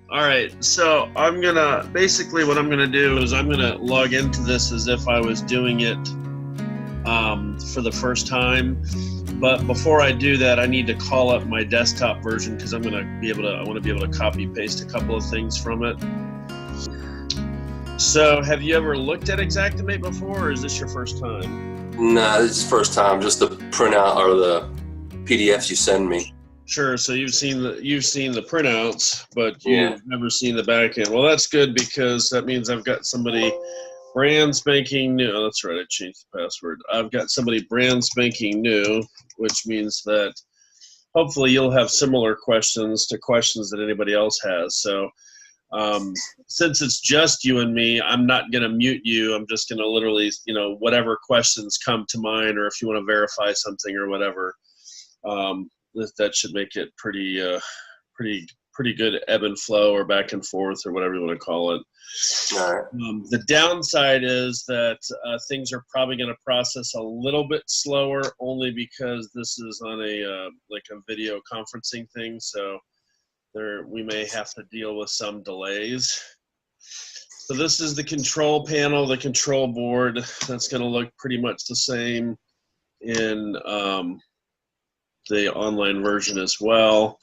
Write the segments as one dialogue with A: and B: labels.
A: All right, so basically what I'm gonna do is I'm gonna log into this as if I was doing it for the first time. But before I do that, I need to call up my desktop version because I want to be able to copy paste a couple of things from it. So have you ever looked at Xactimate before, or is this your first time?
B: No, this is the first time. Just the printout or the PDFs you send me.
A: Sure. So you've seen the printouts, but you've never seen the back end. Well, that's good because that means I've got somebody brand spanking new. Oh, that's right. I changed the password. I've got somebody brand spanking new, which means that hopefully you'll have similar questions that anybody else has. So since it's just you and me, I'm not going to mute you. I'm just going to literally, whatever questions come to mind, or if you want to verify something or whatever, that should make it pretty good ebb and flow, or back and forth, or whatever you want to call it.
B: All right.
A: The downside is that things are probably going to process a little bit slower, only because this is on a video conferencing thing. So we may have to deal with some delays. So this is the control panel, the control board. That's going to look pretty much the same in the online version as well.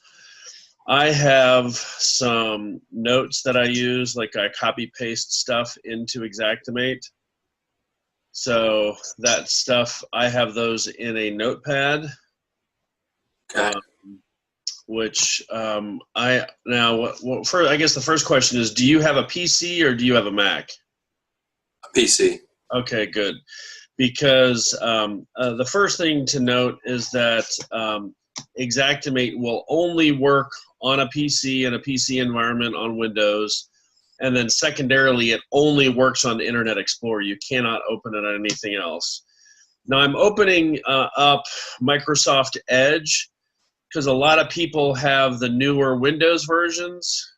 A: I have some notes that I use, like I copy paste stuff into Xactimate. So that stuff, I have those in a notepad.
B: Okay.
A: I guess the first question is, do you have a PC or do you have a Mac?
B: A PC.
A: Okay, good. Because the first thing to note is that Xactimate will only work on a PC and a PC environment on Windows, and then secondarily it only works on Internet Explorer. You cannot open it on anything else. Now I'm opening up Microsoft Edge because a lot of people have the newer Windows versions,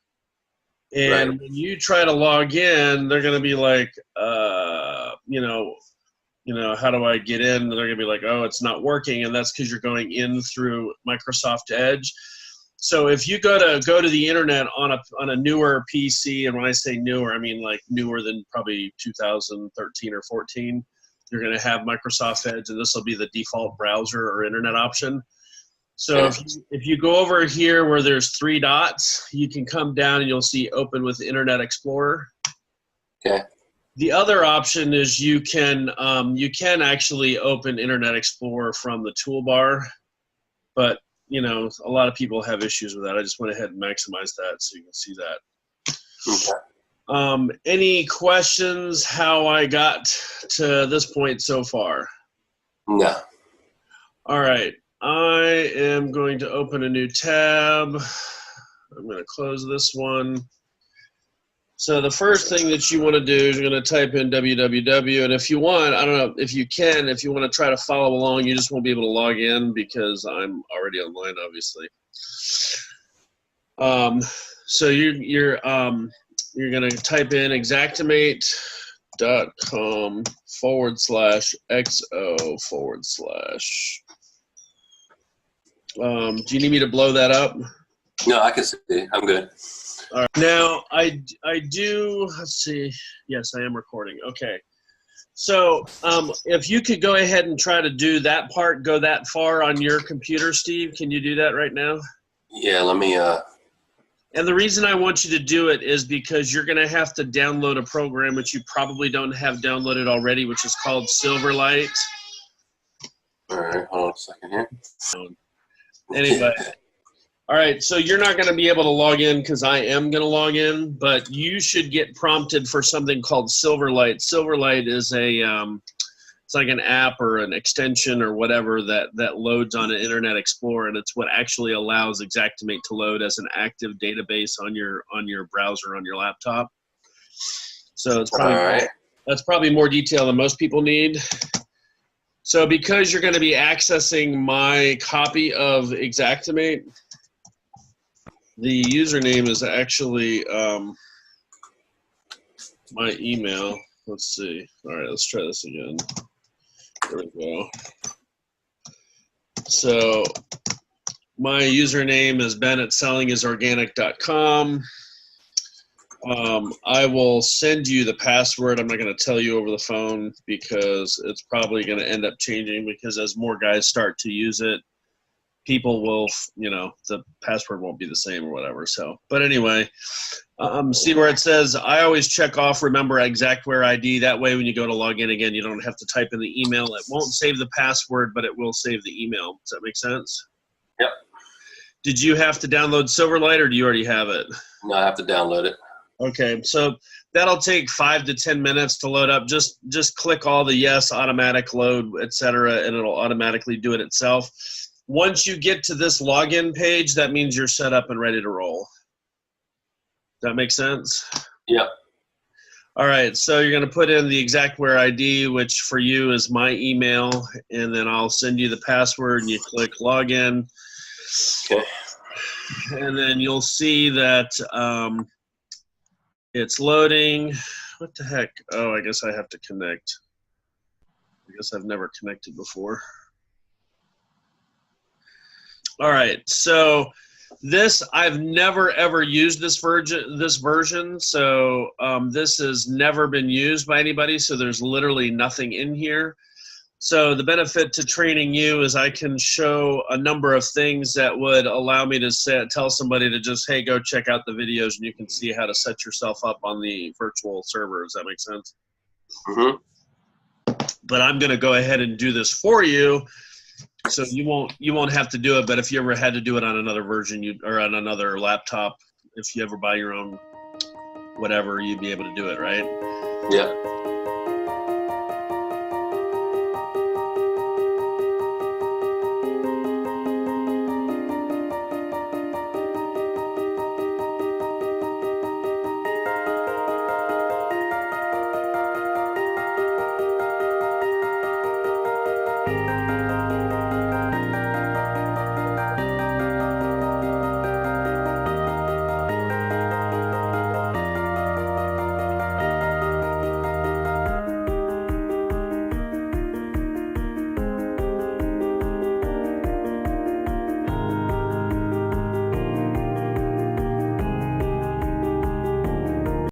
A: and
B: Right.
A: when you try to log in, they're going to be like, how do I get in? They're going to be like, oh, it's not working, and that's because you're going in through Microsoft Edge. So if you go to the internet on a newer PC, and when I say newer, I mean like newer than probably 2013 or 14, you're going to have Microsoft Edge, and this will be the default browser or internet option. So if you go over here where there's 3 dots, you can come down and you'll see Open with Internet Explorer.
B: Okay.
A: The other option is you can actually open Internet Explorer from the toolbar, but a lot of people have issues with that. I just went ahead and maximized that so you can see that.
B: Okay.
A: Any questions how I got to this point so far?
B: No.
A: All right. I am going to open a new tab. I'm going to close this one. So the first thing that you want to do is you're going to type in www, and if you want, I don't know if you want to try to follow along, you just won't be able to log in because I'm already online, obviously. So you're going to type in Xactimate.com/XO/. Do you need me to blow that up?
B: No, I can see. I'm good.
A: All right. Now, I do, let's see. Yes, I am recording. Okay. So if you could go ahead and try to do that part, go that far on your computer, Steve, can you do that right now?
B: Yeah, let me.
A: And the reason I want you to do it is because you're going to have to download a program which you probably don't have downloaded already, which is called Silverlight.
B: All right, hold on a second here.
A: Anyway. All right, so you're not going to be able to log in because I am going to log in, but you should get prompted for something called Silverlight. Silverlight is it's like an app or an extension or whatever that loads on an Internet Explorer, and it's what actually allows Xactimate to load as an active database on your browser on your laptop. So it's probably that's probably more detail than most people need. So because you're going to be accessing my copy of Xactimate, the username is actually my email. Let's see. All right, let's try this again. There we go. So my username is ben@sellingisorganic.com. I will send you the password. I'm not going to tell you over the phone because it's probably going to end up changing, because as more guys start to use it, people will, the password won't be the same or whatever. So, but anyway, see where it says, I always check off, remember Xactware ID. That way when you go to log in again, you don't have to type in the email. It won't save the password, but it will save the email. Does that make sense?
B: Yep.
A: Did you have to download Silverlight, or do you already have it?
B: No, I have to download it.
A: Okay, so that'll take 5 to 10 minutes to load up. Just click all the yes, automatic load, etc., and it'll automatically do it itself. Once you get to this login page, that means you're set up and ready to roll. That make sense?
B: Yep.
A: All right, so you're going to put in the Xactware ID, which for you is my email, and then I'll send you the password, and you click login.
B: Okay.
A: And then you'll see that it's loading. What the heck? Oh, I guess I have to connect. I guess I've never connected before. All right, so this, I've never ever used this version, so this has never been used by anybody, so there's literally nothing in here. So the benefit to training you is I can show a number of things that would allow me to tell somebody to just, hey, go check out the videos and you can see how to set yourself up on the virtual server. Does that make sense?
B: Mm-hmm.
A: But I'm going to go ahead and do this for you, so you won't have to do it. But if you ever had to do it on another version, or on another laptop, if you ever buy your own whatever, you'd be able to do it, right?
B: Yeah.